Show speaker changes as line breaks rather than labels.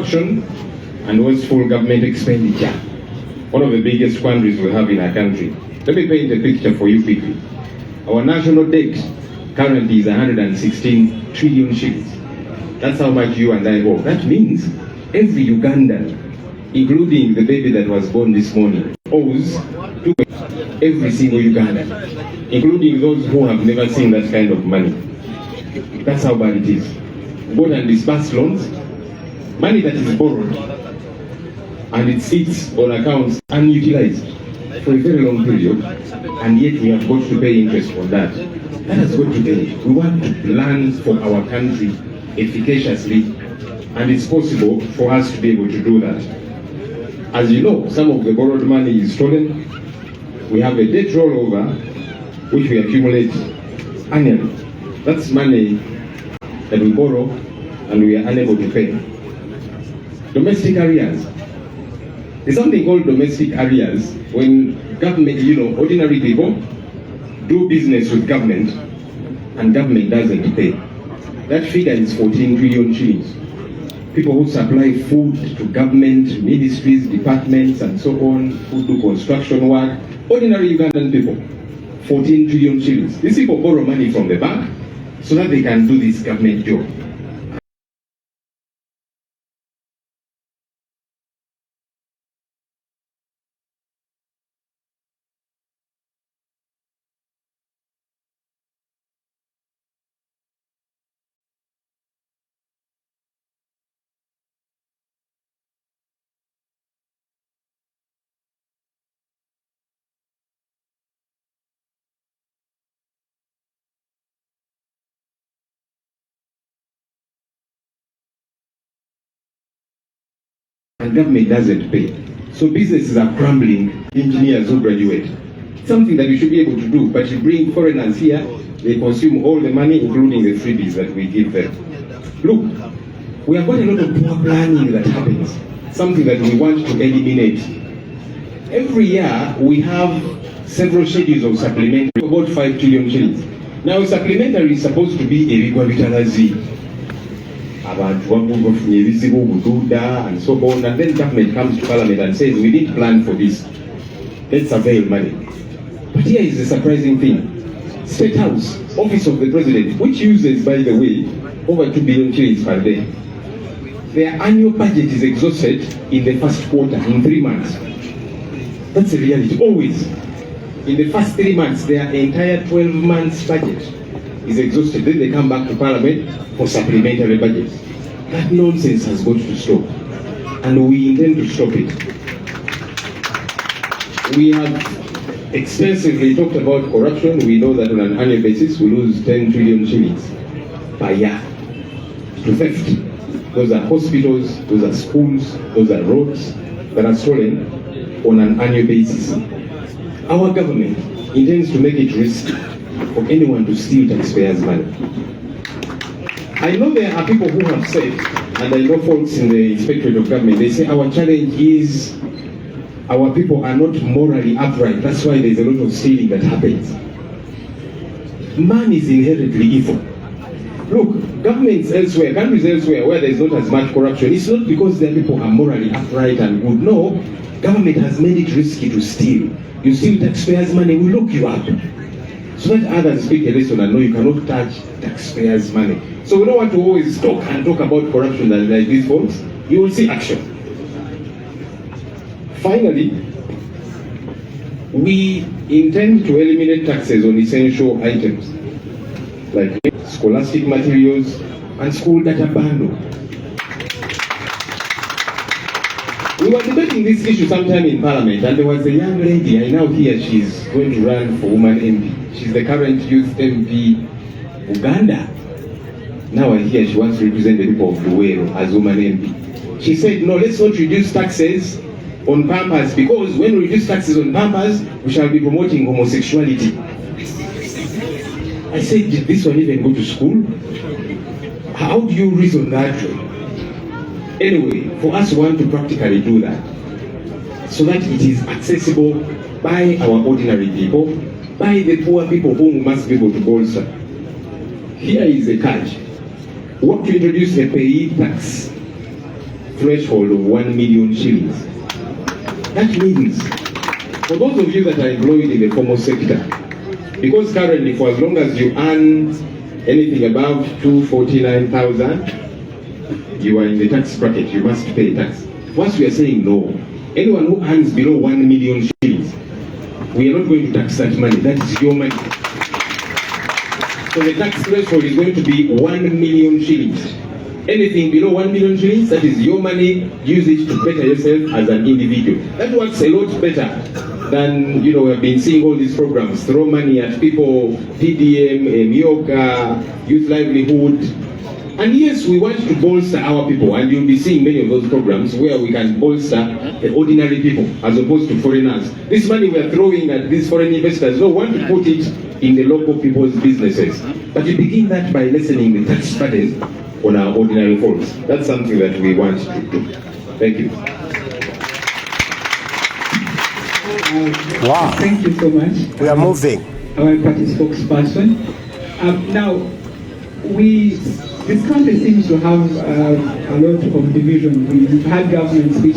corruption and wasteful government expenditure. One of the biggest quandaries we have in our country. Let me paint a picture for you quickly. Our national debt currently is 116 trillion shillings. That's how much you and I owe. That means every Ugandan, including the baby that was born this morning, owes to every single Ugandan, including those who have never seen that kind of money. That's how bad it is. Borrowed and disbursed loans, money that is borrowed, and it sits on accounts unutilized for a very long period, and yet we have got to pay interest on that. That has got to pay. We want to plan for our country efficaciously, and it's possible for us to be able to do that. As you know, some of the borrowed money is stolen. We have a debt rollover which we accumulate annually. That's money that we borrow and we are unable to pay. Domestic arrears. There's something called domestic arrears when government, ordinary people do business with government and government doesn't pay. That figure is 14 trillion shillings. People who supply food to government, ministries, departments, and so on, who do construction work, ordinary Ugandan people, 14 trillion shillings. These people borrow money from the bank so that they can do this government job. And government doesn't pay. So businesses are crumbling, engineers who graduate. Something that we should be able to do, but you bring foreigners here, they consume all the money, including the freebies that we give them. Look, we have got a lot of poor planning that happens, something that we want to eliminate. Every year, we have several schedules of supplementary, about 5 trillion shillings. Now, supplementary is supposed to be a rewavitalazi. And so on, and then government comes to parliament and says, we didn't plan for this. Let's avail money. But here is the surprising thing. State House, Office of the President, which uses, by the way, over 2 billion shillings per day. Their annual budget is exhausted in the first quarter, in 3 months. That's a reality, always. In the first 3 months, their entire 12 months budget is exhausted. Then they come back to parliament for supplementary budgets. That nonsense has got to stop, and we intend to stop it. We have extensively talked about corruption. We know that on an annual basis we lose 10 trillion shillings per year to theft. Those are hospitals, those are schools, those are roads that are stolen on an annual basis. Our government intends to make it risky for anyone to steal taxpayers' money. I know there are people who have said, and I know folks in the Inspectorate of Government, they say our challenge is our people are not morally upright. That's why there's a lot of stealing that happens. Man is inherently evil. Look, governments elsewhere, countries elsewhere where there's not as much corruption, it's not because their people are morally upright and good. No, government has made it risky to steal. You steal taxpayers' money, we lock you up. So that others speak a lesson and know you cannot touch taxpayers' money. So we don't want to always talk about corruption like these folks. You will see action. Finally, we intend to eliminate taxes on essential items like scholastic materials and school data bundle. We were debating this issue sometime in Parliament, and there was a young lady, I now hear she's going to run for woman MP. She's the current youth MP, Uganda. Now I hear she wants to represent the people of Luwero as woman MP. She said, no, let's not reduce taxes on Pampers, because when we reduce taxes on Pampers, we shall be promoting homosexuality. I said, did this one even go to school? How do you reason that? Anyway, for us, we want to practically do that so that it is accessible by our ordinary people, by the poor people whom we must be able to bolster. Here is a catch. We want to introduce a payee tax threshold of 1 million shillings. That means, for those of you that are employed in the formal sector, because currently for as long as you earn anything above 249,000, you are in the tax bracket, you must pay tax. Once we are saying no, anyone who earns below 1 million shillings, we are not going to tax that money, that is your money. So the tax threshold is going to be 1 million shillings. Anything below 1 million shillings, that is your money, use it to better yourself as an individual. That works a lot better than, we have been seeing all these programs, throw money at people, PDM, yoga, youth livelihood. And yes, we want to bolster our people, and you'll be seeing many of those programs where we can bolster the ordinary people as opposed to foreigners. This money we are throwing at these foreign investors, we want to put it in the local people's businesses. But we begin that by lessening the tax burden on our ordinary folks. That's something that we want to do. Thank you.
Wow.
Thank you so much.
We are moving.
Our party spokesperson. Now, this country seems to have a lot of division. We've had governments which